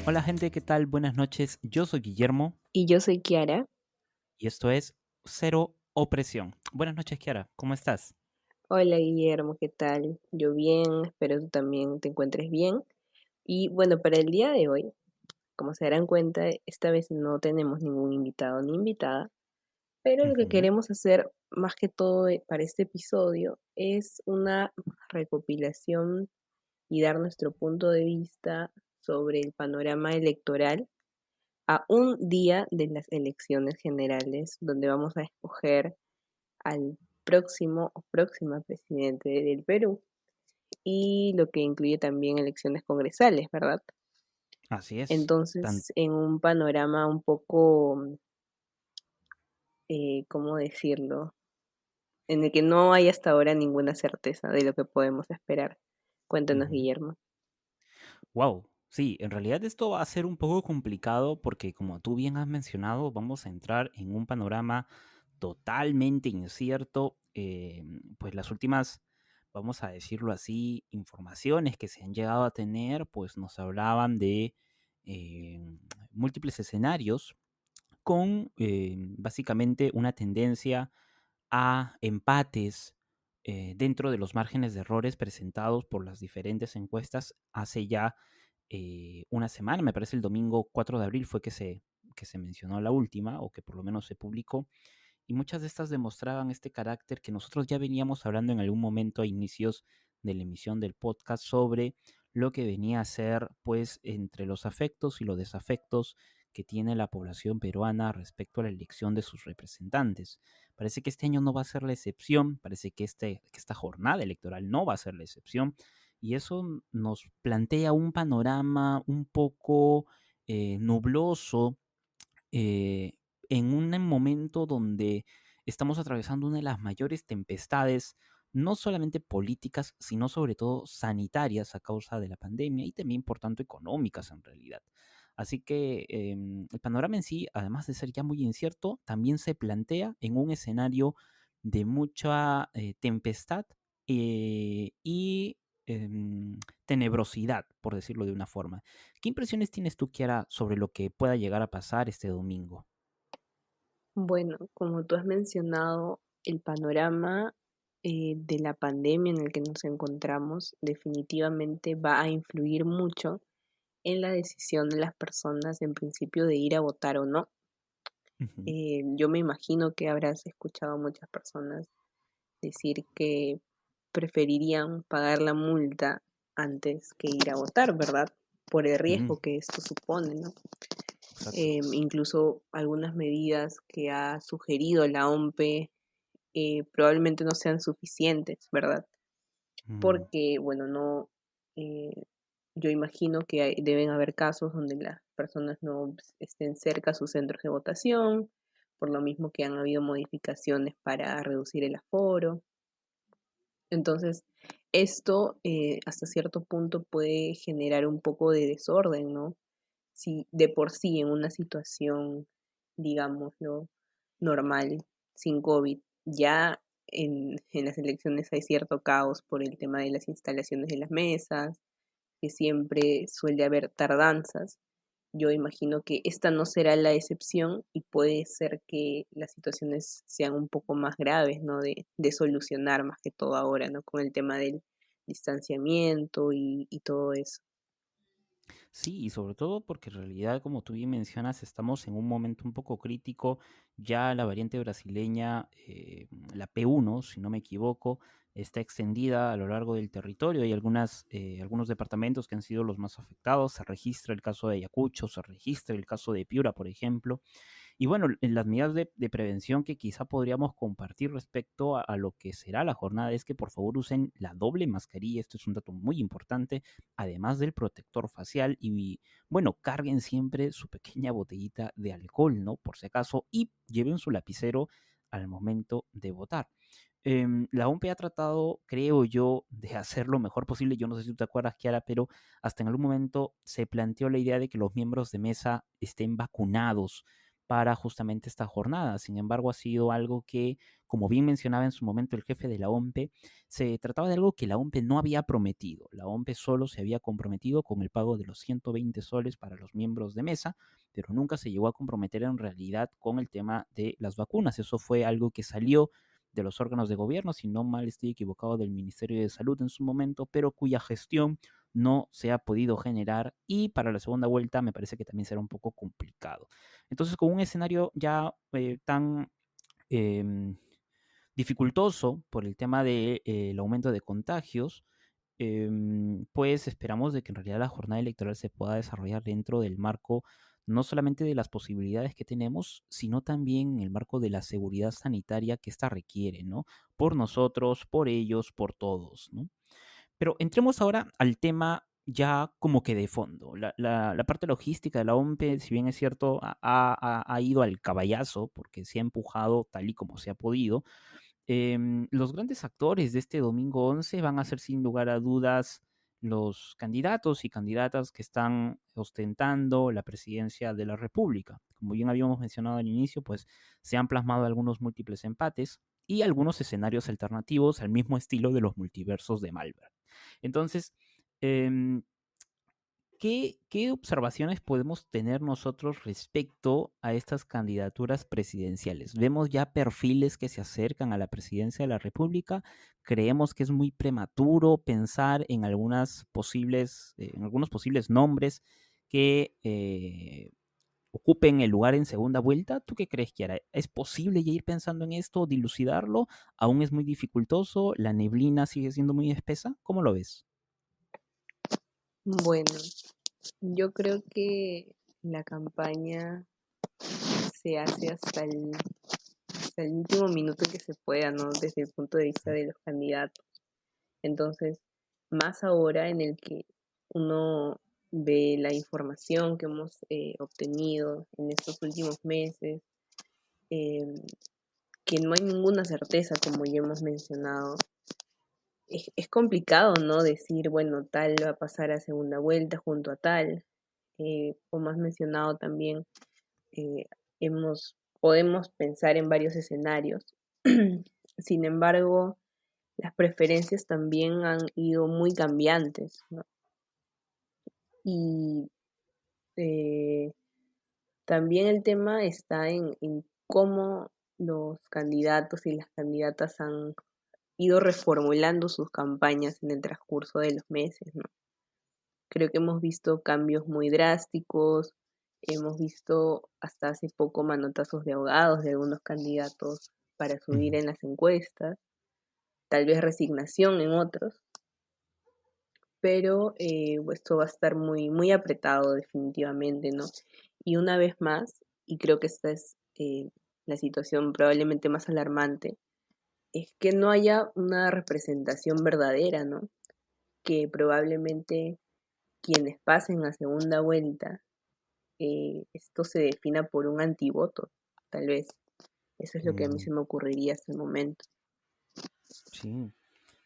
Hola gente, ¿qué tal? Buenas noches. Yo soy Guillermo Y yo soy Kiara. y esto es Cero Opresión. Buenas noches, Kiara. ¿Cómo estás? Hola Guillermo, ¿qué tal? Yo bien, espero tú también te encuentres bien. Y bueno, para el día de hoy, como se darán cuenta, esta vez no tenemos ningún invitado ni invitada, pero lo que Ujú. queremos hacer más que todo para este episodio es una recopilación y dar nuestro punto de vista sobre el panorama electoral a un día de las elecciones generales, donde vamos a escoger al próximo o próxima presidente del Perú y lo que incluye también elecciones congresales, ¿verdad? Así es. Entonces, en un panorama un poco, ¿cómo decirlo? En el que no hay hasta ahora ninguna certeza de lo que podemos esperar. Cuéntanos, Guillermo. Wow. Sí, en realidad esto va a ser un poco complicado porque como tú bien has mencionado, vamos a entrar en un panorama totalmente incierto. Pues las últimas, vamos a decirlo así, informaciones que se han llegado a tener, pues nos hablaban de eh, múltiples escenarios con básicamente una tendencia a empates dentro de los márgenes de errores presentados por las diferentes encuestas hace ya una semana, me parece el domingo 4 de abril fue que se mencionó la última, o que por lo menos se publicó, y muchas de estas demostraban este carácter que nosotros ya veníamos hablando en algún momento a inicios de la emisión del podcast sobre lo que venía a ser, pues, entre los afectos y los desafectos que tiene la población peruana respecto a la elección de sus representantes. Parece que este año no va a ser la excepción, parece que, que esta jornada electoral no va a ser la excepción, y eso nos plantea un panorama un poco nubloso, eh, en un momento donde estamos atravesando una de las mayores tempestades, no solamente políticas, sino sobre todo sanitarias a causa de la pandemia y también, por tanto, económicas en realidad. Así que el panorama en sí, además de ser ya muy incierto, también se plantea en un escenario de mucha tempestad y tenebrosidad, por decirlo de una forma. ¿Qué impresiones tienes tú, Kiara, sobre lo que pueda llegar a pasar este domingo? Bueno, como tú has mencionado, el panorama de la pandemia en el que nos encontramos definitivamente va a influir mucho en la decisión de las personas en principio de ir a votar o no. Ujú, Yo me imagino que habrás escuchado a muchas personas decir que preferirían pagar la multa antes que ir a votar, ¿verdad? Por el mm, riesgo que esto supone, ¿no? exacto. Incluso algunas medidas que ha sugerido la OMP probablemente no sean suficientes, ¿verdad? Mm, Porque, bueno, no, eh, yo imagino que deben haber casos donde las personas no estén cerca a sus centros de votación, por lo mismo que han habido modificaciones para reducir el aforo. Entonces, esto hasta cierto punto puede generar un poco de desorden, ¿no? Si de por sí en una situación, digámoslo, normal, sin COVID, ya en las elecciones hay cierto caos por el tema de las instalaciones de las mesas, que siempre suele haber tardanzas. Yo imagino que esta no será la excepción y puede ser que las situaciones sean un poco más graves, ¿no? De solucionar más que todo ahora, ¿no? Con el tema del distanciamiento y todo eso. sí, y sobre todo porque en realidad, como tú bien mencionas, estamos en un momento un poco crítico. Ya la variante brasileña, la P1, si no me equivoco, está extendida a lo largo del territorio. Hay algunos departamentos que han sido los más afectados. Se registra el caso de Ayacucho, se registra el caso de Piura, por ejemplo. Y bueno, en las medidas de prevención que quizá podríamos compartir respecto a lo que será la jornada es que por favor usen la doble mascarilla, esto es un dato muy importante, además del protector facial y bueno, carguen siempre su pequeña botellita de alcohol, ¿no? Por si acaso, y lleven su lapicero al momento de votar. La OMP ha tratado, creo yo, de hacer lo mejor posible. Yo no sé si tú te acuerdas, Kiara, pero hasta en algún momento se planteó la idea de que los miembros de mesa estén vacunados para justamente esta jornada. Sin embargo, ha sido algo que, como bien mencionaba en su momento el jefe de la OMPE, se trataba de algo que la OMPE no había prometido. La OMPE solo se había comprometido con el pago de los 120 soles para los miembros de mesa, pero nunca se llegó a comprometer en realidad con el tema de las vacunas. Eso fue algo que salió de los órganos de gobierno, si no mal estoy equivocado, del Ministerio de Salud en su momento, pero cuya gestión no se ha podido generar y para la segunda vuelta me parece que también será un poco complicado. Entonces, con un escenario ya tan eh, dificultoso por el tema del aumento de contagios, pues esperamos de que en realidad la jornada electoral se pueda desarrollar dentro del marco no solamente de las posibilidades que tenemos, sino también en el marco de la seguridad sanitaria que ésta requiere, ¿no? Por nosotros, por ellos, por todos, ¿no? Pero entremos ahora al tema ya como que de fondo. La parte logística de la OMPE, si bien es cierto, ha ido al caballazo porque se ha empujado tal y como se ha podido. Los grandes actores de este domingo 11 van a ser sin lugar a dudas los candidatos y candidatas que están ostentando la presidencia de la República. Como bien habíamos mencionado al inicio, pues se han plasmado algunos múltiples empates y algunos escenarios alternativos al mismo estilo de los multiversos de Malver. Entonces, em, ¿qué observaciones podemos tener nosotros respecto a estas candidaturas presidenciales? ¿Vemos ya perfiles que se acercan a la presidencia de la República? ¿Creemos que es muy prematuro pensar en en algunos posibles nombres que ocupen el lugar en segunda vuelta? ¿Tú qué crees, Kiara? ¿Es posible ya ir pensando en esto, dilucidarlo? ¿Aún es muy dificultoso? ¿La neblina sigue siendo muy espesa? ¿Cómo lo ves? Bueno, yo creo que la campaña se hace hasta el último minuto que se pueda, ¿no? Desde el punto de vista de los candidatos. Entonces, más ahora en el que uno ve la información que hemos obtenido en estos últimos meses, eh, que no hay ninguna certeza, como ya hemos mencionado, es complicado, ¿no? Decir, bueno, tal va a pasar a segunda vuelta junto a tal. Como has mencionado también, eh, podemos pensar en varios escenarios. Sin embargo, las preferencias también han ido muy cambiantes, ¿no? Y eh, también el tema está en cómo los candidatos y las candidatas han ido reformulando sus campañas en el transcurso de los meses, ¿no? Creo que hemos visto cambios muy drásticos, hemos visto hasta hace poco manotazos de ahogados de algunos candidatos para subir Ujú. en las encuestas, tal vez resignación en otros, pero esto va a estar muy, muy apretado definitivamente, ¿no? Y una vez más, y creo que esta es la situación probablemente más alarmante, es que no haya una representación verdadera, ¿no? Que probablemente quienes pasen a segunda vuelta, esto se defina por un antivoto, tal vez. Eso es lo que a mí Mm, se me ocurriría hasta el momento. sí.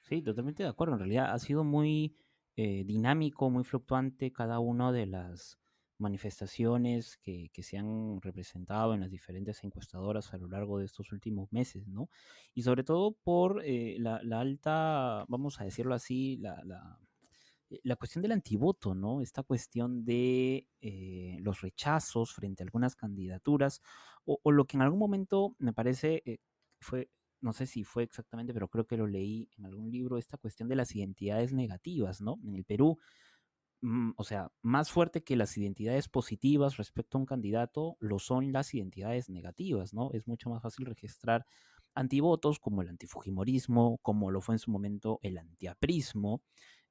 Sí, totalmente de acuerdo. En realidad ha sido muy dinámico, muy fluctuante cada una de las manifestaciones que se han representado en las diferentes encuestadoras a lo largo de estos últimos meses, ¿no? Y sobre todo por la alta, vamos a decirlo así, la cuestión del antivoto, ¿no? Esta cuestión de los rechazos frente a algunas candidaturas, o lo que en algún momento me parece fue, no sé si fue exactamente, pero creo que lo leí en algún libro, esta cuestión de las identidades negativas, ¿no? En el Perú, o sea, más fuerte que las identidades positivas respecto a un candidato, lo son las identidades negativas, ¿no? Es mucho más fácil registrar antivotos como el antifujimorismo, como lo fue en su momento el antiaprismo,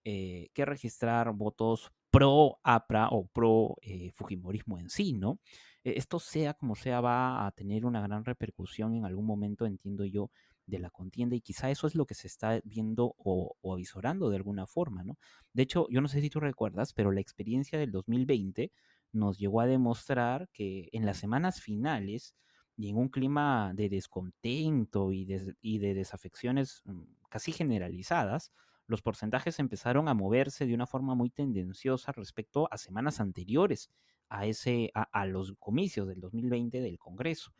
que registrar votos pro APRA o pro Fujimorismo en sí, ¿no? Esto sea como sea va a tener una gran repercusión en algún momento, entiendo yo, de la contienda y quizá eso es lo que se está viendo o avisorando de alguna forma, ¿no? De hecho, yo no sé si tú recuerdas, pero la experiencia del 2020 nos llegó a demostrar que en las semanas finales y en un clima de descontento y de desafecciones casi generalizadas, los porcentajes empezaron a moverse de una forma muy tendenciosa respecto a semanas anteriores a los comicios del 2020 del Congreso.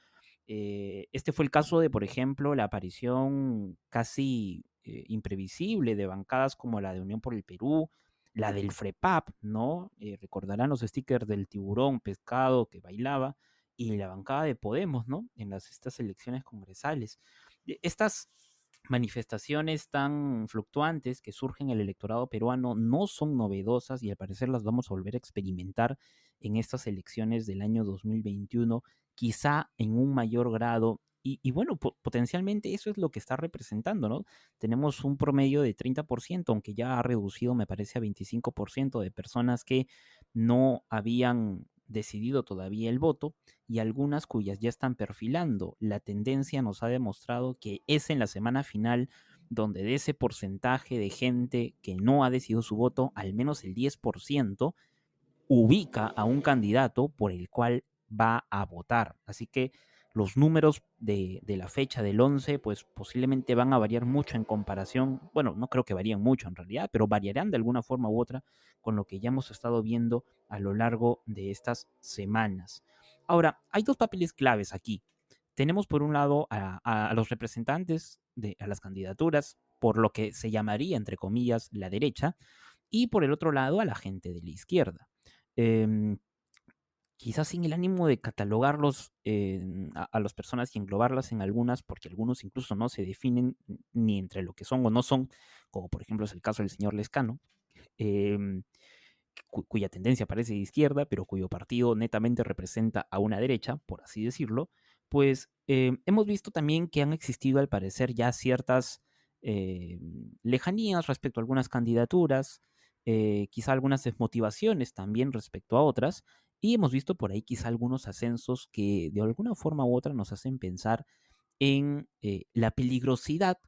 Este fue el caso de, por ejemplo, la aparición casi imprevisible de bancadas como la de Unión por el Perú, la del FREPAP, ¿no? Recordarán los stickers del tiburón pescado que bailaba, y la bancada de Podemos, ¿no? En estas elecciones congresales. Estas manifestaciones tan fluctuantes que surgen en el electorado peruano no son novedosas y al parecer las vamos a volver a experimentar en estas elecciones del año 2021, quizá en un mayor grado. Y bueno, potencialmente eso es lo que está representando, ¿no? Tenemos un promedio de 30%, aunque ya ha reducido, me parece, a 25% de personas que no habían decidido todavía el voto, y algunas cuyas ya están perfilando. La tendencia nos ha demostrado que es en la semana final donde de ese porcentaje de gente que no ha decidido su voto, al menos el 10% ubica a un candidato por el cual va a votar. Así que los números de la fecha del 11, pues posiblemente van a variar mucho en comparación, bueno, no creo que varíen mucho en realidad, pero variarán de alguna forma u otra con lo que ya hemos estado viendo a lo largo de estas semanas. Ahora, hay dos papeles claves aquí. Tenemos por un lado a los representantes a las candidaturas, por lo que se llamaría, entre comillas, la derecha, y por el otro lado a la gente de la izquierda. Eh, Quizás sin el ánimo de catalogarlos a las personas y englobarlas en algunas, porque algunos incluso no se definen ni entre lo que son o no son, como por ejemplo es el caso del señor Lescano, eh, cuya tendencia parece de izquierda, pero cuyo partido netamente representa a una derecha, por así decirlo. Pues hemos visto también que han existido al parecer ya ciertas eh, lejanías respecto a algunas candidaturas, quizá algunas desmotivaciones también respecto a otras, y hemos visto por ahí quizá algunos ascensos que de alguna forma u otra nos hacen pensar en la peligrosidad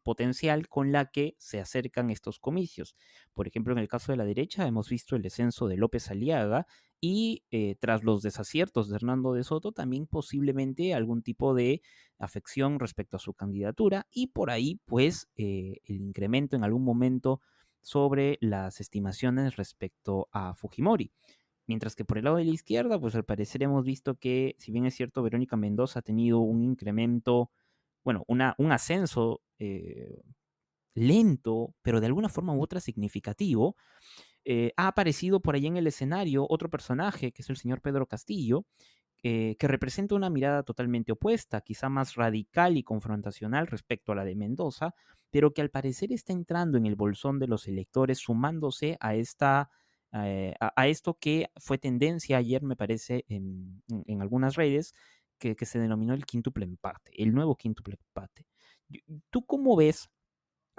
potencial con la que se acercan estos comicios. Por ejemplo, en el caso de la derecha hemos visto el descenso de López Aliaga y tras los desaciertos de Hernando de Soto, también posiblemente algún tipo de afección respecto a su candidatura, y por ahí pues el incremento en algún momento sobre las estimaciones respecto a Fujimori. Mientras que por el lado de la izquierda, pues al parecer hemos visto que, si bien es cierto, Verónica Mendoza ha tenido un incremento, bueno, un ascenso lento, pero de alguna forma u otra significativo. Ha aparecido por ahí en el escenario otro personaje, que es el señor Pedro Castillo, que representa una mirada totalmente opuesta, quizá más radical y confrontacional respecto a la de Mendoza, pero que al parecer está entrando en el bolsón de los electores, sumándose a esto que fue tendencia ayer, me parece, en algunas redes, que se denominó el quíntuple empate, el nuevo quíntuple empate. ¿Tú cómo ves?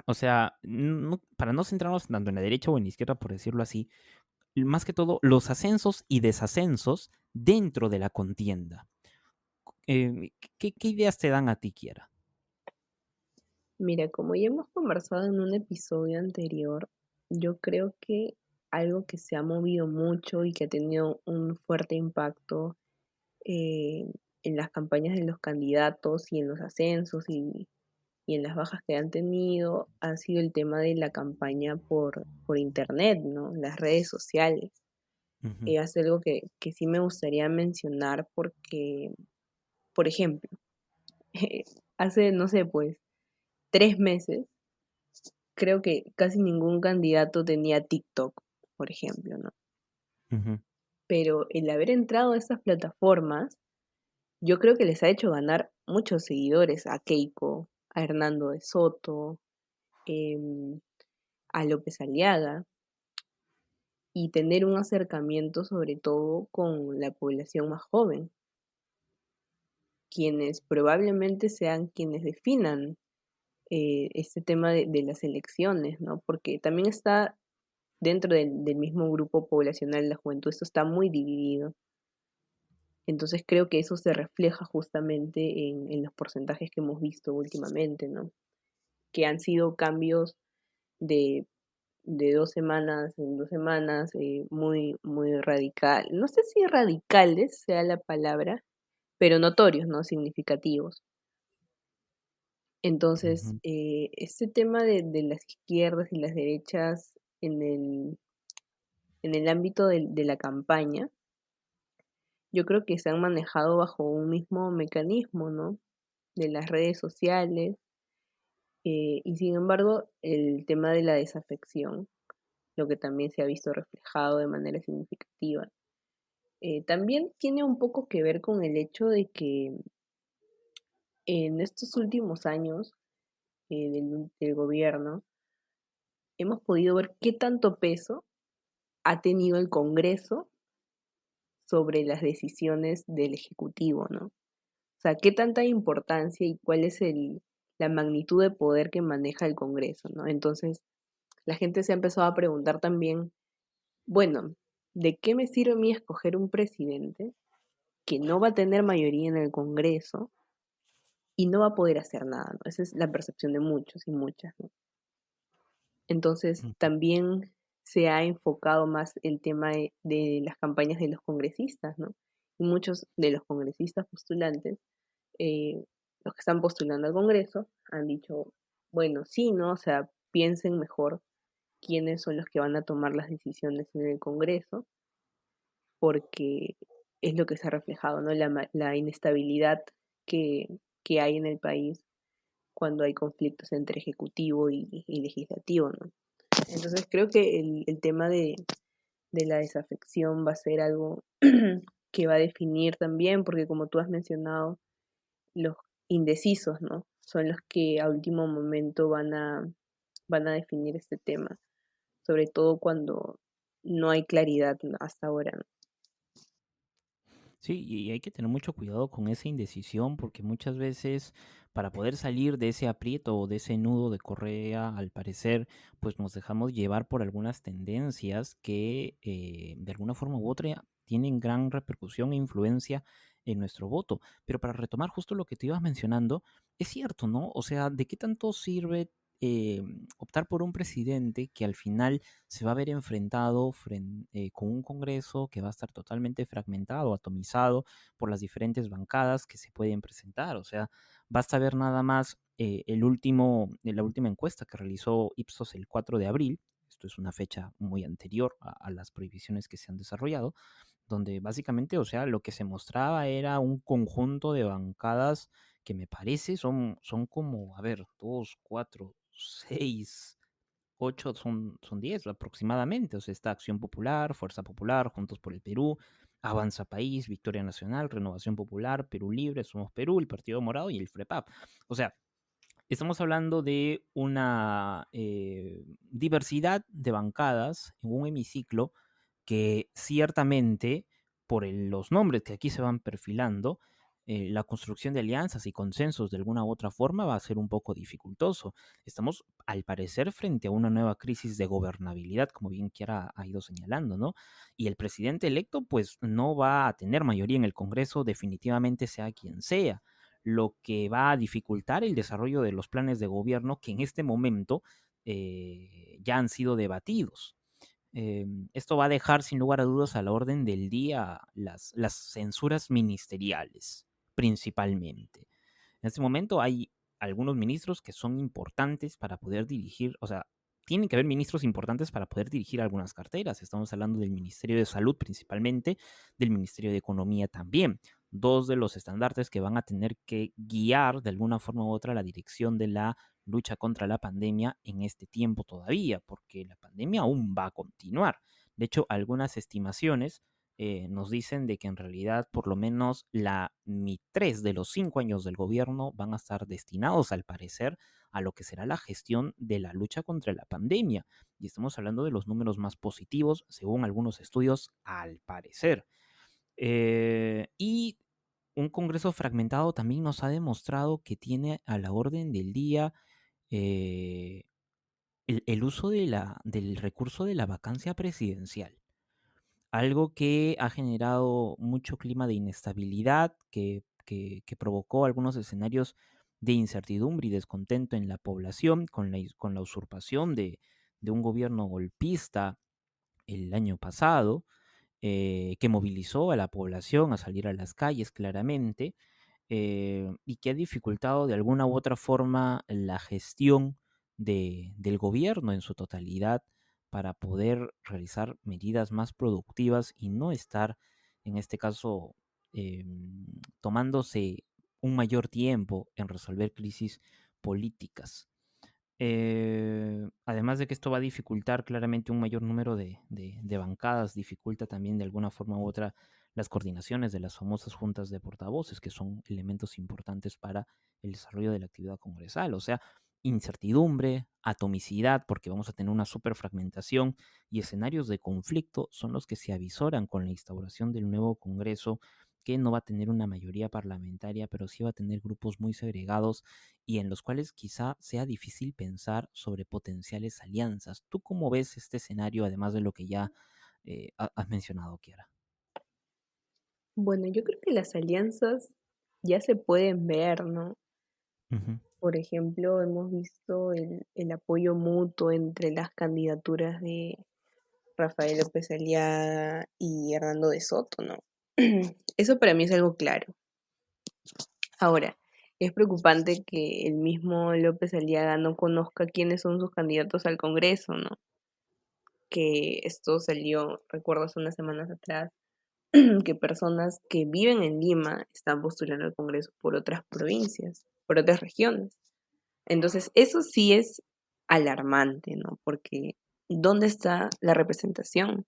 O sea, para no centrarnos tanto en la derecha o en la izquierda, por decirlo así, más que todo los ascensos y desascensos dentro de la contienda. ¿Qué ideas te dan a ti, Kiera? Mira, como ya hemos conversado en un episodio anterior, yo creo que algo que se ha movido mucho y que ha tenido un fuerte impacto eh, en las campañas de los candidatos y en los ascensos y en las bajas que han tenido ha sido el tema de la campaña por internet, ¿no? Las redes sociales. Ujú, Es algo que sí me gustaría mencionar porque, por ejemplo, hace, no sé, pues 3 meses, creo que casi ningún candidato tenía TikTok, por ejemplo, ¿no? ujú, Pero el haber entrado a estas plataformas, yo creo que les ha hecho ganar muchos seguidores a Keiko, a Hernando de Soto, em, a López Aliaga, y tener un acercamiento sobre todo con la población más joven, quienes probablemente sean quienes definan este tema de las elecciones, ¿no? Porque también está dentro del mismo grupo poblacional de la juventud, esto está muy dividido. Entonces creo que eso se refleja justamente en los porcentajes que hemos visto últimamente, ¿no? Que han sido cambios de, de 2 semanas en 2 semanas, muy, muy radical. No sé si radicales sea la palabra, pero notorios, ¿no? Significativos. Entonces, ujú. este tema de las izquierdas y las derechas en el ámbito de la campaña, yo creo que se han manejado bajo un mismo mecanismo, ¿no? De las redes sociales, y sin embargo el tema de la desafección, lo que también se ha visto reflejado de manera significativa, también tiene un poco que ver con el hecho de que en estos últimos años del gobierno hemos podido ver qué tanto peso ha tenido el Congreso sobre las decisiones del Ejecutivo, ¿no? O sea, qué tanta importancia y cuál es la magnitud de poder que maneja el Congreso, ¿no? Entonces, la gente se ha empezado a preguntar también, bueno, ¿de qué me sirve a mí escoger un presidente que no va a tener mayoría en el Congreso y no va a poder hacer nada, ¿no? Esa es la percepción de muchos y muchas, ¿no? Entonces, Ujú. también se ha enfocado más el tema de las campañas de los congresistas, ¿no? Y muchos de los congresistas postulantes, eh, los que están postulando al Congreso, han dicho, bueno, sí, ¿no? O sea, piensen mejor quiénes son los que van a tomar las decisiones en el Congreso, porque es lo que se ha reflejado, ¿no? La inestabilidad que, que hay en el país cuando hay conflictos entre ejecutivo y legislativo, ¿no? Entonces creo que el tema de la desafección va a ser algo que va a definir también, porque como tú has mencionado, los indecisos, ¿no? Son los que a último momento van a definir este tema, sobre todo cuando no hay claridad, ¿no? Hasta ahora, ¿no? Sí, y hay que tener mucho cuidado con esa indecisión porque muchas veces para poder salir de ese aprieto o de ese nudo de correa, al parecer, pues nos dejamos llevar por algunas tendencias que de alguna forma u otra tienen gran repercusión e influencia en nuestro voto. Pero para retomar justo lo que te ibas mencionando, es cierto, ¿no? O sea, ¿de qué tanto sirve eh, optar por un presidente que al final se va a ver enfrentado con un Congreso que va a estar totalmente fragmentado, atomizado por las diferentes bancadas que se pueden presentar? O sea, basta ver nada más la última encuesta que realizó Ipsos el 4 de abril. Esto es una fecha muy anterior a las prohibiciones que se han desarrollado, donde básicamente, o sea, lo que se mostraba era un conjunto de bancadas que me parece son como, a ver, dos, cuatro, seis, 8 son 10 aproximadamente. O sea, está Acción Popular, Fuerza Popular, Juntos por el Perú, Avanza País, Victoria Nacional, Renovación Popular, Perú Libre, Somos Perú, el Partido Morado y el FREPAP. O sea, estamos hablando de una diversidad de bancadas en un hemiciclo que ciertamente, por los nombres que aquí se van perfilando, la construcción de alianzas y consensos de alguna u otra forma va a ser un poco dificultoso. Estamos, al parecer, frente a una nueva crisis de gobernabilidad, como bien Kiara ha ido señalando, ¿no? Y el presidente electo, pues, no va a tener mayoría en el Congreso, definitivamente sea quien sea, lo que va a dificultar el desarrollo de los planes de gobierno que en este momento ya han sido debatidos. Esto va a dejar sin lugar a dudas a la orden del día las censuras ministeriales, principalmente. En este momento hay algunos ministros que son importantes para poder dirigir, o sea, tienen que haber ministros importantes para poder dirigir algunas carteras. Estamos hablando del Ministerio de Salud principalmente, del Ministerio de Economía también. Dos de los estandartes que van a tener que guiar de alguna forma u otra la dirección de la lucha contra la pandemia en este tiempo todavía, porque la pandemia aún va a continuar. De hecho, algunas estimaciones nos dicen de que en realidad por lo menos tres de los 5 años del gobierno van a estar destinados, al parecer, a lo que será la gestión de la lucha contra la pandemia. Y estamos hablando de los números más positivos, según algunos estudios, al parecer. Y un Congreso fragmentado también nos ha demostrado que tiene a la orden del día eh, el uso del recurso de la vacancia presidencial, algo que ha generado mucho clima de inestabilidad, que provocó algunos escenarios de incertidumbre y descontento en la población con la usurpación de un gobierno golpista el año pasado, que movilizó a la población a salir a las calles claramente, y que ha dificultado de alguna u otra forma la gestión del gobierno en su totalidad para poder realizar medidas más productivas y no estar, en este caso, tomándose un mayor tiempo en resolver crisis políticas. Además de que esto va a dificultar claramente un mayor número de bancadas, dificulta también de alguna forma u otra las coordinaciones de las famosas juntas de portavoces, que son elementos importantes para el desarrollo de la actividad congresal. O sea, incertidumbre, atomicidad, porque vamos a tener una superfragmentación y escenarios de conflicto son los que se avisoran con la instauración del nuevo Congreso, que no va a tener una mayoría parlamentaria, pero sí va a tener grupos muy segregados y en los cuales quizá sea difícil pensar sobre potenciales alianzas. ¿Tú cómo ves este escenario, además de lo que ya has mencionado, Kiara? Bueno, yo creo que las alianzas ya se pueden ver, ¿no? Ujú, Por ejemplo, hemos visto el apoyo mutuo entre las candidaturas de Rafael López Aliaga y Hernando de Soto, ¿no? Eso para mí es algo claro. Ahora, es preocupante que el mismo López Aliaga no conozca quiénes son sus candidatos al Congreso, ¿no? Que esto salió, recuerdo hace unas semanas atrás, que personas que viven en Lima están postulando al Congreso por otras provincias, por otras regiones. Entonces, eso sí es alarmante, ¿no? Porque ¿dónde está la representación?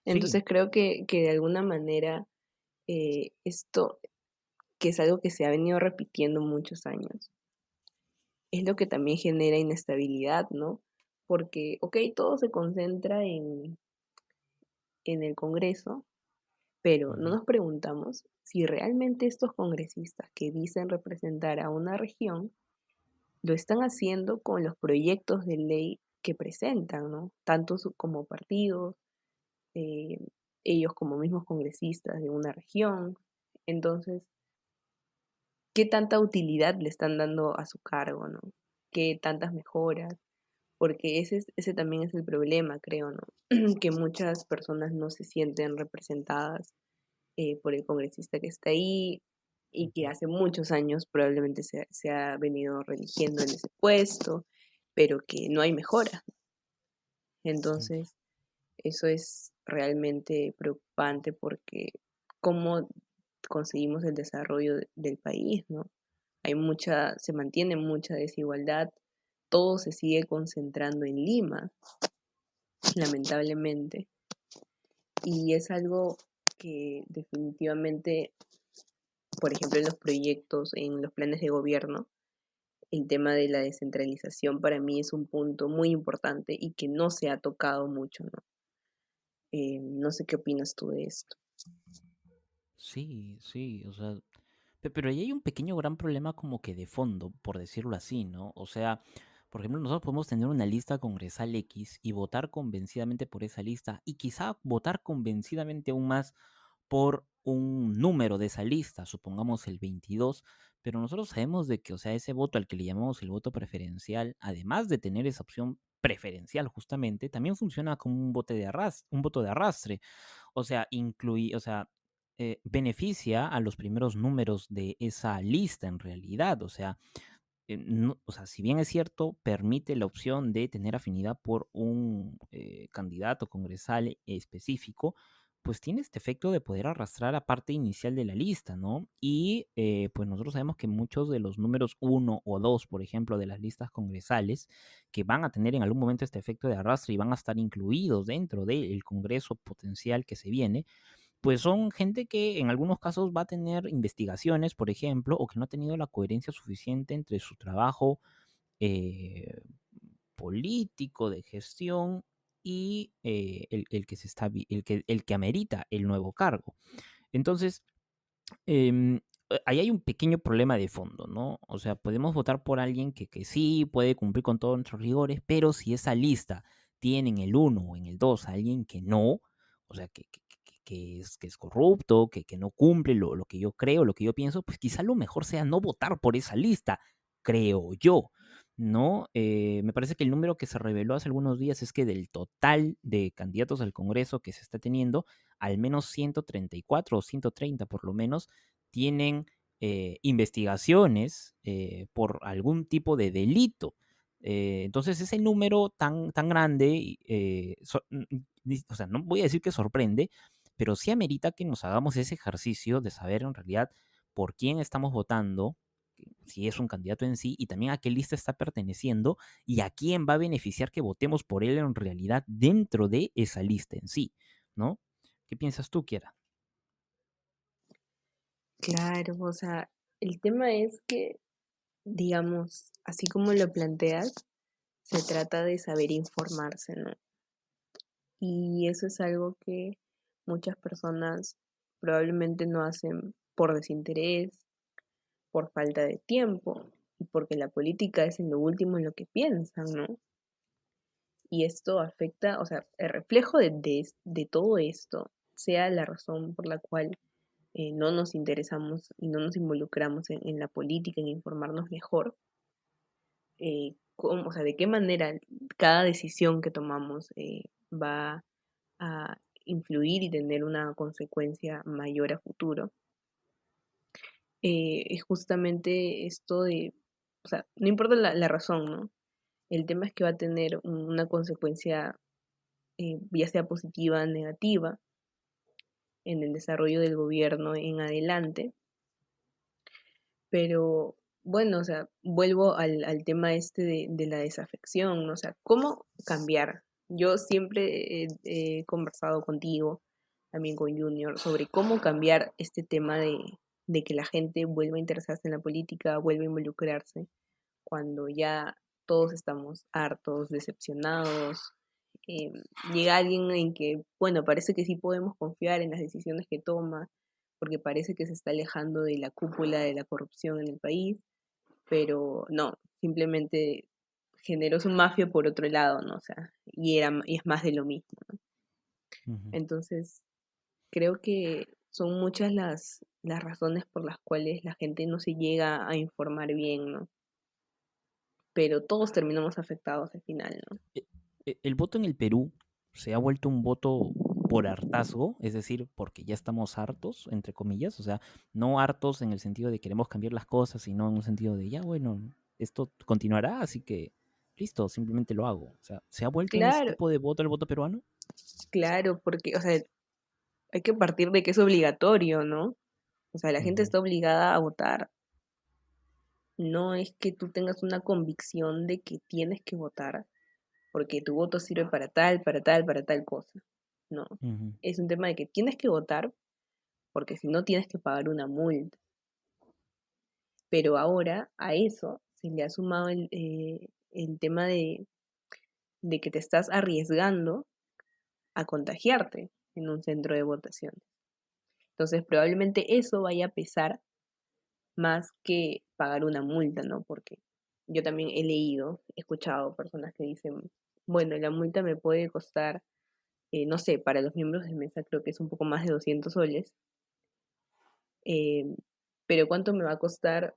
sí, Entonces, creo que de alguna manera esto, que es algo que se ha venido repitiendo muchos años, es lo que también genera inestabilidad, ¿no? Porque, ok, todo se concentra en el Congreso, pero no ujú, nos preguntamos si realmente estos congresistas que dicen representar a una región lo están haciendo con los proyectos de ley que presentan, ¿no? Tanto como partidos, eh, ellos como mismos congresistas de una región. Entonces, ¿qué tanta utilidad le están dando a su cargo, ¿no? ¿Qué tantas mejoras? Porque ese también es el problema, creo, ¿no? Que muchas personas no se sienten representadas por el congresista que está ahí y que ujú, hace muchos años probablemente se ha venido religiendo en ese puesto, pero que no hay mejora. sí. Entonces, eso es realmente preocupante porque cómo conseguimos el desarrollo del país, ¿no? Se mantiene mucha desigualdad, todo se sigue concentrando en Lima, lamentablemente, y es algo que definitivamente, por ejemplo, en los proyectos, en los planes de gobierno, el tema de la descentralización para mí es un punto muy importante y que no se ha tocado mucho, ¿no? No sé qué opinas tú de esto. Sí, sí, o sea, pero ahí hay un pequeño gran problema como que de fondo, por decirlo así, ¿no? O sea, por ejemplo, nosotros podemos tener una lista congresal X y votar convencidamente por esa lista y quizá votar convencidamente aún más por un número de esa lista, supongamos el 22, pero nosotros sabemos de que, o sea, ese voto al que le llamamos el voto preferencial, además de tener esa opción preferencial justamente, también funciona como un voto de arrastre. O sea, beneficia a los primeros números de esa lista en realidad. O sea, o sea, si bien es cierto, permite la opción de tener afinidad por un candidato congresal específico, pues tiene este efecto de poder arrastrar a parte inicial de la lista, ¿no? Y pues nosotros sabemos que muchos de los números uno o dos, por ejemplo, de las listas congresales, que van a tener en algún momento este efecto de arrastre y van a estar incluidos dentro del Congreso potencial que se viene, pues son gente que en algunos casos va a tener investigaciones, por ejemplo, o que no ha tenido la coherencia suficiente entre su trabajo eh, político, de gestión y el que el que amerita el nuevo cargo. Entonces, em, ahí hay un pequeño problema de fondo, ¿no? O sea, podemos votar por alguien que sí puede cumplir con todos nuestros rigores, pero si esa lista tiene en el uno o en el 2 a alguien que no, o sea, que es corrupto, que no cumple lo que yo creo, lo que yo pienso, pues quizá lo mejor sea no votar por esa lista, creo yo, ¿no? Me parece que el número que se reveló hace algunos días es que del total de candidatos al Congreso que se está teniendo, al menos 134 o 130 por lo menos tienen investigaciones por algún tipo de delito. Entonces ese número tan grande o sea, no voy a decir que sorprende, pero sí amerita que nos hagamos ese ejercicio de saber en realidad por quién estamos votando, si es un candidato en sí, y también a qué lista está perteneciendo y a quién va a beneficiar que votemos por él en realidad dentro de esa lista en sí, ¿no? ¿Qué piensas tú, Kiera? Claro, o sea, el tema es que, digamos, así como lo planteas, se trata de saber informarse, ¿no? Y eso es algo que muchas personas probablemente no hacen por desinterés, por falta de tiempo y porque la política es en lo último en lo que piensan, ¿no? Y esto afecta, o sea, el reflejo de todo esto, sea la razón por la cual no nos interesamos y no nos involucramos en la política, en informarnos mejor, o sea, de qué manera cada decisión que tomamos va a influir y tener una consecuencia mayor a futuro, es justamente esto de, o sea, no importa la razón, ¿no? El tema es que va a tener una consecuencia, ya sea positiva o negativa, en el desarrollo del gobierno en adelante. Pero bueno, o sea, vuelvo al tema este de la desafección, ¿no? O sea, ¿cómo cambiar? Yo siempre he conversado contigo, también con Junior, sobre cómo cambiar este tema de que la gente vuelva a interesarse en la política, vuelva a involucrarse, cuando ya todos estamos hartos, decepcionados. eh, Llega alguien en que, bueno, parece que sí podemos confiar en las decisiones que toma, porque parece que se está alejando de la cúpula de la corrupción en el país, pero no, simplemente generó su mafia por otro lado, ¿no? O sea, y es más de lo mismo, ¿no? Ujú. Entonces, creo que son muchas las razones por las cuales la gente no se llega a informar bien, ¿no? Pero todos terminamos afectados al final, ¿no? El voto en el Perú se ha vuelto un voto por hartazgo, es decir, porque ya estamos hartos, entre comillas, o sea, no hartos en el sentido de queremos cambiar las cosas, sino en un sentido de ya, bueno, esto continuará, así que listo, simplemente lo hago. O sea, ¿se ha vuelto en ese Claro, tipo de voto el voto peruano? claro, porque, o sea, hay que partir de que es obligatorio, ¿no? O sea, la gente Ujú, está obligada a votar. No es que tú tengas una convicción de que tienes que votar porque tu voto sirve para tal, para tal, para tal cosa. No. ujú, Es un tema de que tienes que votar porque si no tienes que pagar una multa. Pero ahora a eso se le ha sumado el tema de que te estás arriesgando a contagiarte en un centro de votación. Entonces probablemente eso vaya a pesar más que pagar una multa, ¿no? Porque yo también he leído, he escuchado personas que dicen, bueno, la multa me puede costar, no sé, para los miembros de mesa creo que es un poco más de 200 soles, eh, pero ¿cuánto me va a costar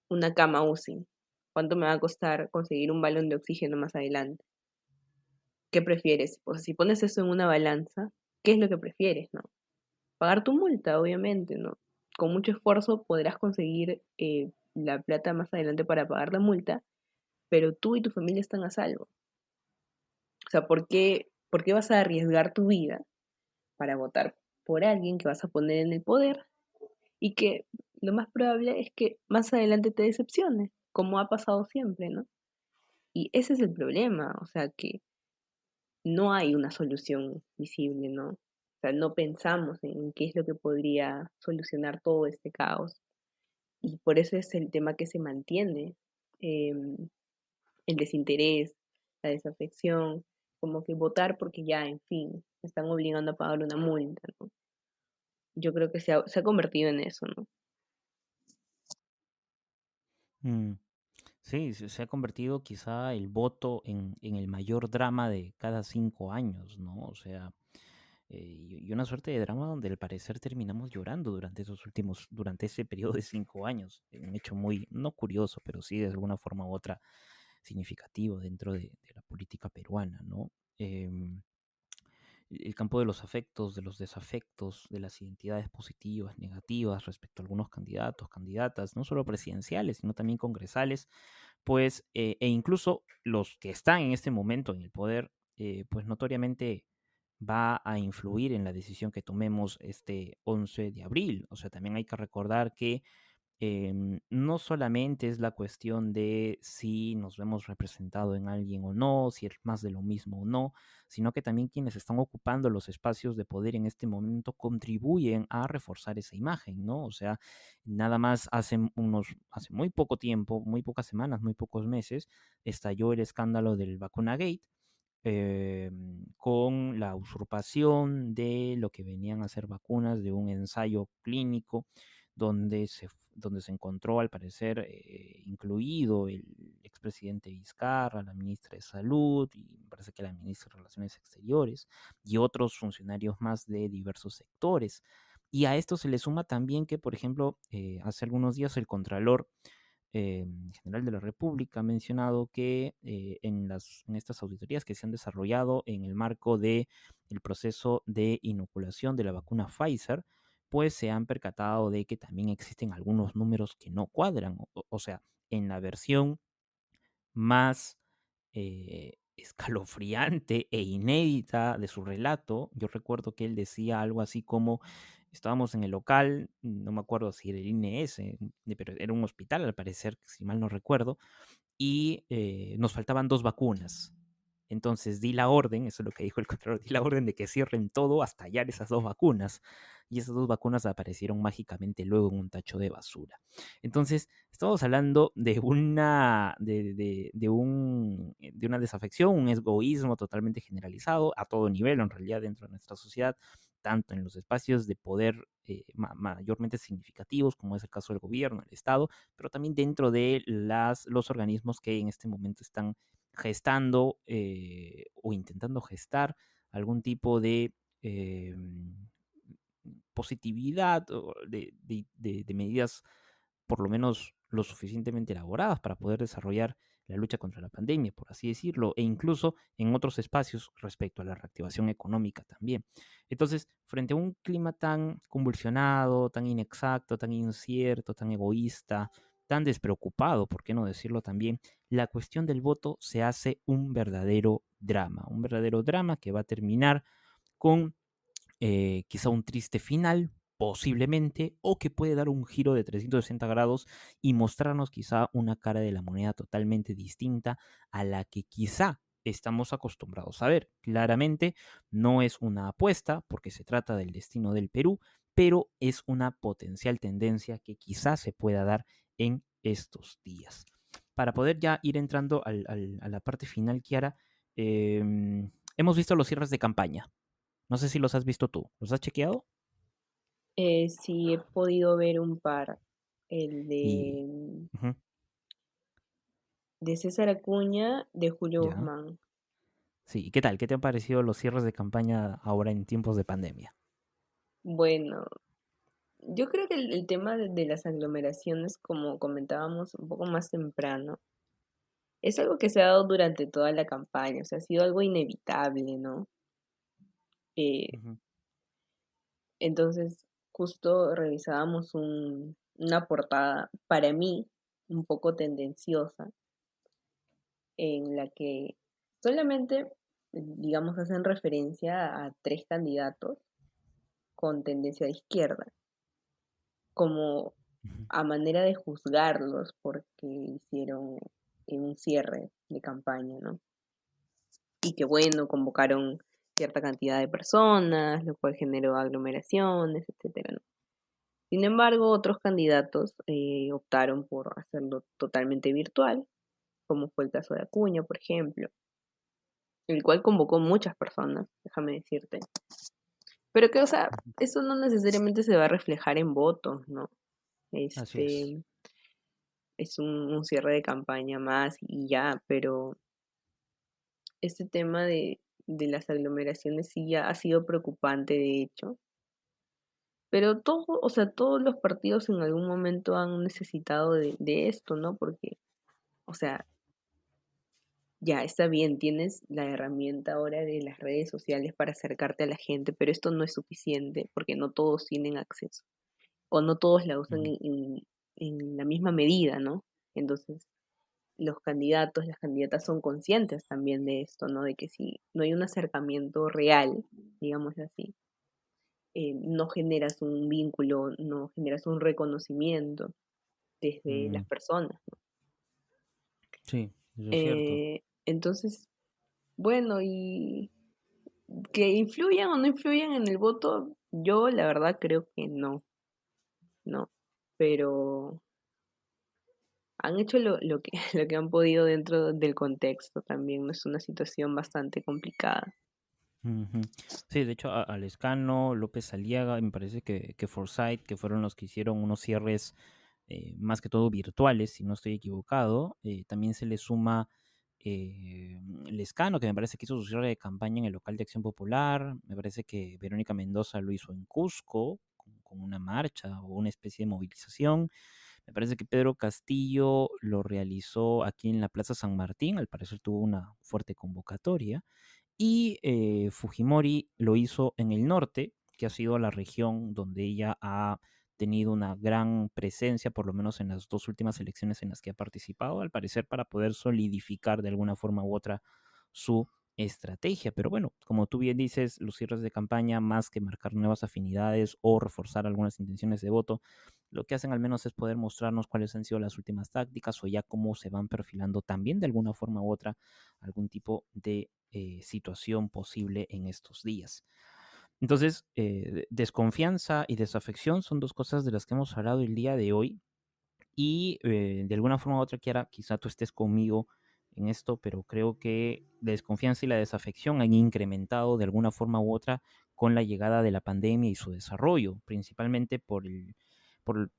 una cama UCI? ¿Cuánto me va a costar conseguir un balón de oxígeno más adelante? ¿Qué prefieres? O sea, si pones eso en una balanza, ¿qué es lo que prefieres, no? Pagar tu multa, obviamente, ¿no? Con mucho esfuerzo podrás conseguir la plata más adelante para pagar la multa, pero tú y tu familia están a salvo. O sea, por qué vas a arriesgar tu vida para votar por alguien que vas a poner en el poder y que lo más probable es que más adelante te decepcione, como ha pasado siempre, ¿no? Y ese es el problema, o sea, que no hay una solución visible, ¿no? O sea, no pensamos en qué es lo que podría solucionar todo este caos. Y por eso es el tema que se mantiene, el desinterés, la desafección, como que votar porque ya, en fin, me están obligando a pagar una multa, ¿no? Yo creo que se ha convertido en eso, ¿no? mm. Sí, se ha convertido quizá el voto en el mayor drama de cada 5 años, ¿no? O sea, y una suerte de drama donde al parecer terminamos llorando durante ese periodo de 5 años. Un hecho muy, no curioso, pero sí de alguna forma u otra significativo dentro de la política peruana, ¿no? Em, el campo de los afectos, de los desafectos, de las identidades positivas, negativas respecto a algunos candidatos, candidatas, no solo presidenciales, sino también congresales, pues, e incluso los que están en este momento en el poder, pues notoriamente va a influir en la decisión que tomemos este 11 de abril. O sea, también hay que recordar que no solamente es la cuestión de si nos vemos representado en alguien o no, si es más de lo mismo o no, sino que también quienes están ocupando los espacios de poder en este momento contribuyen a reforzar esa imagen, ¿no? O sea, nada más hace muy poco tiempo, muy pocas semanas, muy pocos meses, estalló el escándalo del Vacunagate, con la usurpación de lo que venían a ser vacunas de un ensayo clínico donde se encontró al parecer incluido el expresidente Vizcarra, la ministra de Salud y me parece que la ministra de Relaciones Exteriores y otros funcionarios más de diversos sectores. Y a esto se le suma también que, por ejemplo, hace algunos días el Contralor General de la República ha mencionado que en estas auditorías que se han desarrollado en el marco de el proceso de inoculación de la vacuna Pfizer, pues se han percatado de que también existen algunos números que no cuadran. O sea, en la versión más escalofriante e inédita de su relato, yo recuerdo que él decía algo así como, estábamos en el local, no me acuerdo si era el INS, pero era un hospital al parecer, si mal no recuerdo, y nos faltaban 2 vacunas. Entonces di la orden, eso es lo que dijo el Contralor, di la orden de que cierren todo hasta hallar esas 2 vacunas. Y esas 2 vacunas aparecieron mágicamente luego en un tacho de basura. Entonces, estamos hablando de de una desafección, un egoísmo totalmente generalizado a todo nivel, en realidad, dentro de nuestra sociedad, tanto en los espacios de poder mayormente significativos, como es el caso del gobierno, el Estado, pero también dentro de los organismos que en este momento están gestando o intentando gestar algún tipo de eh, positividad o de medidas por lo menos lo suficientemente elaboradas para poder desarrollar la lucha contra la pandemia, por así decirlo, e incluso en otros espacios respecto a la reactivación económica también. Entonces, frente a un clima tan convulsionado, tan inexacto, tan incierto, tan egoísta, tan despreocupado, por qué no decirlo también, la cuestión del voto se hace un verdadero drama que va a terminar con quizá un triste final, posiblemente, o que puede dar un giro de 360 grados y mostrarnos quizá una cara de la moneda totalmente distinta a la que quizá estamos acostumbrados a ver. Claramente no es una apuesta porque se trata del destino del Perú, pero es una potencial tendencia que quizá se pueda dar en estos días. Para poder ya ir entrando a la parte final, Kiara, hemos visto los cierres de campaña. No sé si los has visto tú. ¿Los has chequeado? Sí, he podido ver un par. El Y, ujú, de César Acuña, de Julio ya. Guzmán. Sí, ¿y qué tal? ¿Qué te han parecido los cierres de campaña ahora en tiempos de pandemia? Bueno, yo creo que el tema de las aglomeraciones, como comentábamos un poco más temprano, es algo que se ha dado durante toda la campaña, o sea, ha sido algo inevitable, ¿no? Eh, Ujú, entonces, justo revisábamos una portada, para mí, un poco tendenciosa, en la que solamente, digamos, hacen referencia a tres candidatos con tendencia de izquierda, como ujú, a manera de juzgarlos porque hicieron un cierre de campaña, ¿no? Y que bueno, convocaron cierta cantidad de personas, lo cual generó aglomeraciones, etcétera, ¿no? Sin embargo, otros candidatos optaron por hacerlo totalmente virtual, como fue el caso de Acuña, por ejemplo, el cual convocó muchas personas, déjame decirte. Pero que, o sea, ujú. eso no necesariamente se va a reflejar en votos, ¿no? Así es. Este es un cierre de campaña más y ya, pero este tema de las aglomeraciones sí ya ha sido preocupante, de hecho. Pero todo, o sea, todos los partidos en algún momento han necesitado de esto, ¿no? Porque, o sea, ya está bien, tienes la herramienta ahora de las redes sociales para acercarte a la gente, pero esto no es suficiente porque no todos tienen acceso o no todos la usan Ujú, en la misma medida, ¿no? Entonces, los candidatos, las candidatas son conscientes también de esto, ¿no? De que si no hay un acercamiento real, digamos así, no generas un vínculo, no generas un reconocimiento desde Mm, las personas. sí, eso es cierto. Entonces, bueno, y que influyan o no influyan en el voto, yo la verdad creo que no, no, pero han hecho lo que, lo que han podido dentro del contexto también, ¿no? Es una situación bastante complicada. Ujú. Sí, de hecho, a Lescano, López Aliaga, y me parece que Forsyth, que fueron los que hicieron unos cierres más que todo virtuales, si no estoy equivocado. También se le suma Lescano, que me parece que hizo su cierre de campaña en el local de Acción Popular. Me parece que Verónica Mendoza lo hizo en Cusco, con una marcha o una especie de movilización. Me parece que Pedro Castillo lo realizó aquí en la Plaza San Martín, al parecer tuvo una fuerte convocatoria. Y Fujimori lo hizo en el norte, que ha sido la región donde ella ha tenido una gran presencia, por lo menos en las dos últimas elecciones en las que ha participado, al parecer para poder solidificar de alguna forma u otra su estrategia. Pero bueno, como tú bien dices, los cierres de campaña, más que marcar nuevas afinidades o reforzar algunas intenciones de voto, lo que hacen al menos es poder mostrarnos cuáles han sido las últimas tácticas o ya cómo se van perfilando también de alguna forma u otra algún tipo de situación posible en estos días. Entonces, desconfianza y desafección son dos cosas de las que hemos hablado el día de hoy y de alguna forma u otra, Kiara, quizá tú estés conmigo en esto, pero creo que la desconfianza y la desafección han incrementado de alguna forma u otra con la llegada de la pandemia y su desarrollo, principalmente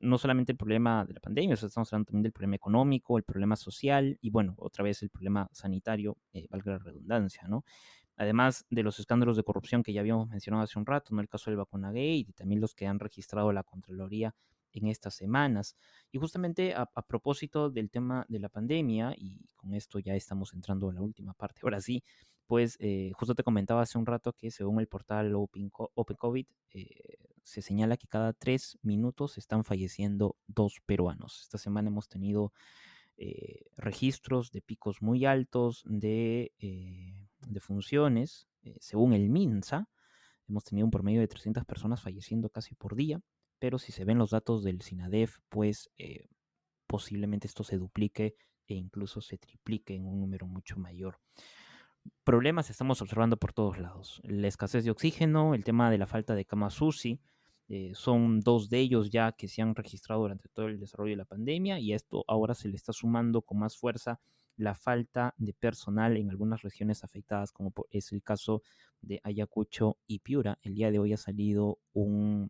no solamente el problema de la pandemia, o sea, estamos hablando también del problema económico, el problema social y bueno, otra vez el problema sanitario, valga la redundancia, ¿no? Además de los escándalos de corrupción que ya habíamos mencionado hace un rato, ¿no? El caso del Vacunagate y también los que han registrado la Contraloría en estas semanas. Y justamente a propósito del tema de la pandemia, y con esto ya estamos entrando en la última parte, ahora sí, pues justo te comentaba hace un rato que según el portal Open COVID, se señala que cada 3 minutos están falleciendo 2 peruanos. Esta semana hemos tenido registros de picos muy altos de funciones. Según el MINSA, hemos tenido un promedio de 300 personas falleciendo casi por día, pero si se ven los datos del SINADEF, pues posiblemente esto se duplique e incluso se triplique en un número mucho mayor. Problemas estamos observando por todos lados. La escasez de oxígeno, el tema de la falta de camas UCI, son dos de ellos ya que se han registrado durante todo el desarrollo de la pandemia y a esto ahora se le está sumando con más fuerza la falta de personal en algunas regiones afectadas, como es el caso de Ayacucho y Piura. El día de hoy ha salido una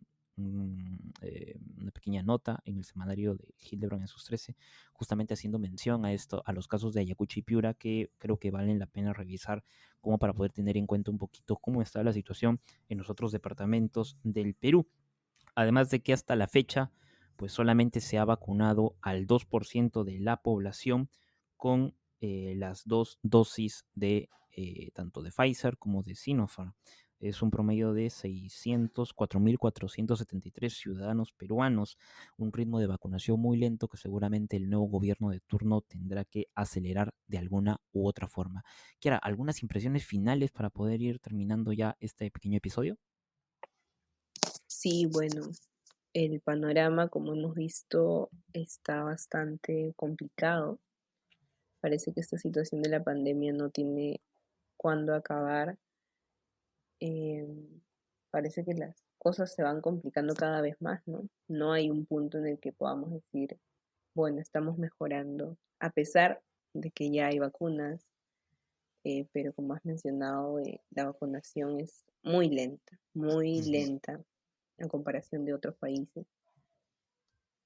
pequeña nota en el semanario de Hildebrand en sus 13, justamente haciendo mención a esto, a los casos de Ayacucho y Piura, que creo que valen la pena revisar como para poder tener en cuenta un poquito cómo está la situación en los otros departamentos del Perú. Además de que hasta la fecha, pues solamente se ha vacunado al 2% de la población con las dos dosis de tanto de Pfizer como de Sinopharm. Es un promedio de 604.473 ciudadanos peruanos, un ritmo de vacunación muy lento que seguramente el nuevo gobierno de turno tendrá que acelerar de alguna u otra forma. Kiara, ¿algunas impresiones finales para poder ir terminando ya este pequeño episodio? Sí, bueno, el panorama, como hemos visto, está bastante complicado. Parece que esta situación de la pandemia no tiene cuándo acabar. Eh, Parece que las cosas se van complicando cada vez más, ¿no? No hay un punto en el que podamos decir, bueno, estamos mejorando, a pesar de que ya hay vacunas, pero como has mencionado, la vacunación es muy Ujú. lenta en comparación de otros países.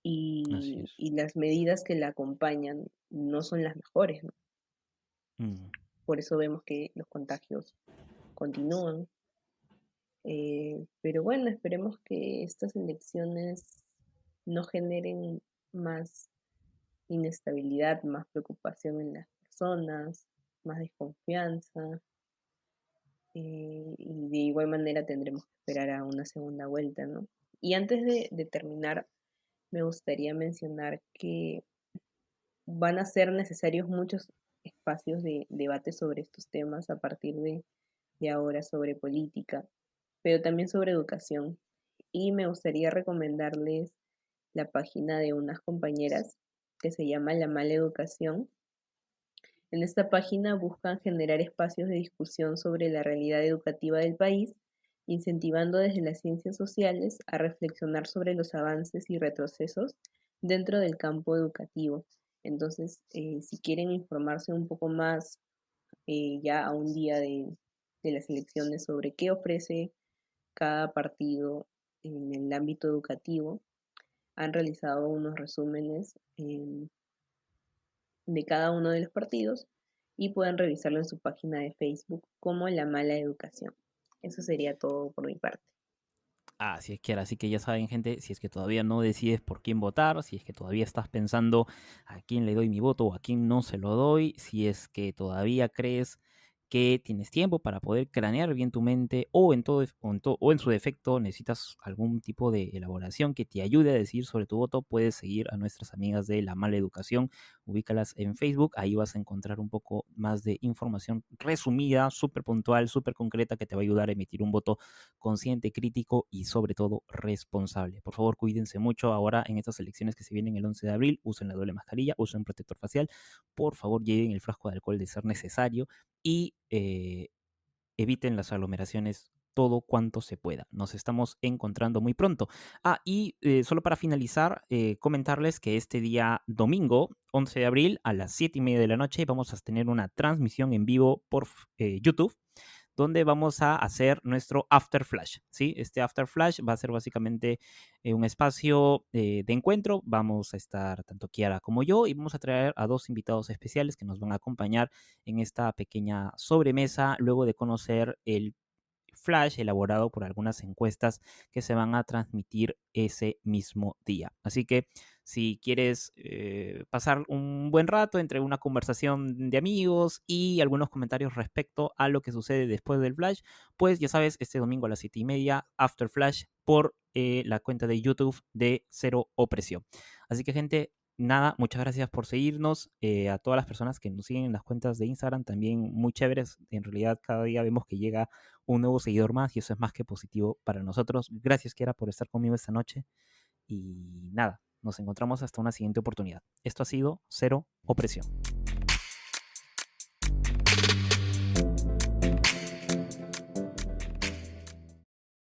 Así es. Y las medidas que la acompañan no son las mejores, ¿no? Mm. Por eso vemos que los contagios continúan. Pero bueno, esperemos que estas elecciones no generen más inestabilidad, más preocupación en las personas, más desconfianza. Y de igual manera tendremos que esperar a una segunda vuelta, ¿no? Y antes de terminar, me gustaría mencionar que van a ser necesarios muchos espacios de debate sobre estos temas a partir de ahora, sobre política, pero también sobre educación. Y me gustaría recomendarles la página de unas compañeras que se llama La Mala Educación. En esta página buscan generar espacios de discusión sobre la realidad educativa del país, incentivando desde las ciencias sociales a reflexionar sobre los avances y retrocesos dentro del campo educativo. Entonces, si quieren informarse un poco más ya a un día de las elecciones sobre qué ofrece cada partido en el ámbito educativo, han realizado unos resúmenes de cada uno de los partidos y pueden revisarlo en su página de Facebook como La Mala Educación. Eso sería todo por mi parte. Así es que ahora sí que ya saben, gente, si es que todavía no decides por quién votar, si es que todavía estás pensando a quién le doy mi voto o a quién no se lo doy, si es que todavía crees que tienes tiempo para poder cranear bien tu mente o o en su defecto necesitas algún tipo de elaboración que te ayude a decidir sobre tu voto, puedes seguir a nuestras amigas de La Mala Educación, ubícalas en Facebook, ahí vas a encontrar un poco más de información resumida, súper puntual, súper concreta que te va a ayudar a emitir un voto consciente, crítico y sobre todo responsable. Por favor, cuídense mucho ahora en estas elecciones que se vienen el 11 de abril, usen la doble mascarilla, usen protector facial, por favor lleven el frasco de alcohol de ser necesario y eviten las aglomeraciones todo cuanto se pueda. Nos estamos encontrando muy pronto. Y solo para finalizar, comentarles que este día domingo, 11 de abril, a las 7:30 de la noche, vamos a tener una transmisión en vivo por YouTube donde vamos a hacer nuestro After Flash, ¿sí? Este After Flash va a ser básicamente un espacio de encuentro. Vamos a estar tanto Kiara como yo y vamos a traer a dos invitados especiales que nos van a acompañar en esta pequeña sobremesa luego de conocer el flash elaborado por algunas encuestas que se van a transmitir ese mismo día. Así que si quieres pasar un buen rato entre una conversación de amigos y algunos comentarios respecto a lo que sucede después del flash, pues ya sabes, este domingo a las 7:30, After Flash por la cuenta de YouTube de Cero Opresión. Así que gente, nada, muchas gracias por seguirnos. A todas las personas que nos siguen en las cuentas de Instagram, también muy chéveres. En realidad, cada día vemos que llega un nuevo seguidor más y eso es más que positivo para nosotros. Gracias, Kiara, por estar conmigo esta noche. Y nada, nos encontramos hasta una siguiente oportunidad. Esto ha sido Cero Opresión.